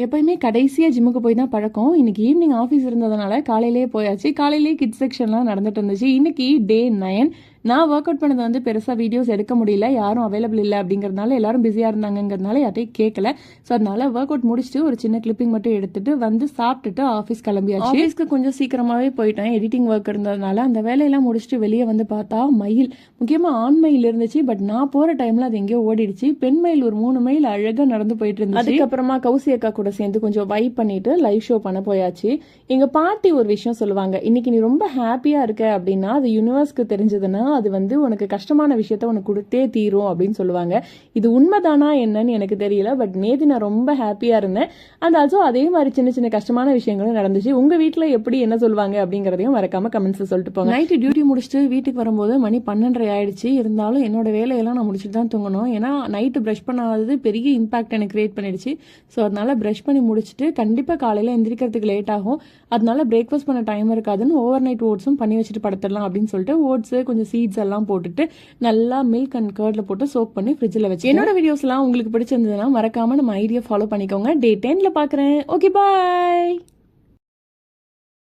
எப்பயுமே கடைசியாக ஜிம்முக்கு போய் தான் பழக்கம். இன்னைக்கு ஈவினிங் ஆஃபீஸ் இருந்ததுனால காலையிலேயே போயாச்சு. காலையிலேயே கிட்ஸ் செக்ஷன்லாம் நடந்துட்டு இருந்துச்சு. இன்னைக்கு டே 9. நான் ஒர்க் அவுட் பண்ணது வந்து பெருசாக வீடியோஸ் எடுக்க முடியல, யாரும் அவைலபிள் இல்லை அப்படிங்கிறதுனால, எல்லாரும் பிஸியாக இருந்தாங்கிறதுனால யார்ட்டையும் கேட்கல. ஸோ அதனால ஒர்க் அவுட் முடிச்சுட்டு ஒரு சின்ன கிளிப்பிங் மட்டும் எடுத்துட்டு வந்து சாப்பிட்டுட்டு ஆஃபீஸ் கிளம்பியாச்சு. ஆஃபீஸ்க்கு கொஞ்சம் சீக்கிரமாகவே போயிட்டேன், எடிட்டிங் ஒர்க் இருந்ததுனால. அந்த வேலையெல்லாம் முடிச்சுட்டு வெளியே வந்து பார்த்தா மயில், முக்கியமாக ஆண் மயில் இருந்துச்சு. பட் நான் போகிற டைமில் அது எங்கேயோ ஓடிடுச்சு. பெண் மயில் ஒரு 3 மைல் அழகாக நடந்து போயிட்டு இருந்துச்சு. அதுக்கப்புறமா கௌசி அக்கா கூட சேர்ந்து கொஞ்சம் வைப் பண்ணிட்டு லைவ் ஷோ பண்ண போயாச்சு. எங்கள் பாட்டி ஒரு விஷயம் சொல்லுவாங்க, இன்னைக்கு நீ ரொம்ப ஹாப்பியாக இருக்க அப்படின்னா அது யூனிவர்ஸ்க்கு தெரிஞ்சதுன்னா அது வந்து உனக்கு கஷ்டமான விஷயத்த உனக்கு கொடுத்தே தீரும் அப்படின்னு சொல்லுவாங்க. இது உண்மைதானா என்னன்னு எனக்கு தெரியல. பட் நேற்று நான் ரொம்ப ஹாப்பியாக இருந்தேன். அண்ட் ஆல்சோ அதே மாதிரி சின்ன சின்ன கஷ்டமான விஷயங்களும் நடந்துச்சு. உங்கள் வீட்டில் எப்படி என்ன சொல்லுவாங்க அப்படிங்கிறதையும் மறக்காம கமெண்ட்ஸில் சொல்லிட்டு போங்க. நைட்டு டியூட்டி முடிச்சுட்டு வீட்டுக்கு வரும்போது மணி 12:30 ஆயிடுச்சு. இருந்தாலும் என்னோட வேலையெல்லாம் நான் முடிச்சுட்டு தான் தூங்கணும். ஏன்னா நைட்டு ப்ரஷ் பண்ணாதது பெரிய இம்பாக்ட் எனக்கு கிரியேட் பண்ணிடுச்சு. ஸோ அதனால ப்ரஷ் பண்ணி முடிச்சுட்டு கண்டிப்பாக காலையில் எந்திரிக்கிறதுக்கு லேட் ஆகும். அதனால பிரேக்ஃபாஸ்ட் பண்ண டைம் இருக்காதுன்னு ஓவர் நைட் ஓட்ஸும் பண்ணி வச்சுட்டு படுத்துடலாம் அப்படின்னு சொல்லிட்டு ஓட்ஸு கொஞ்சம் சீட்ஸ் எல்லாம் போட்டுட்டு நல்லா மில்க் அண்ட் கர்ட்ல போட்டு சோக் பண்ணி ஃப்ரிட்ஜில் வச்சு. என்னோட வீடியோஸ்லாம் உங்களுக்கு பிடிச்சிருந்ததுன்னா மறக்காம நம்ம ஐடியா ஃபாலோ பண்ணிக்கோங்க. டே 10ல பார்க்குறேன். ஓகே, பாய்.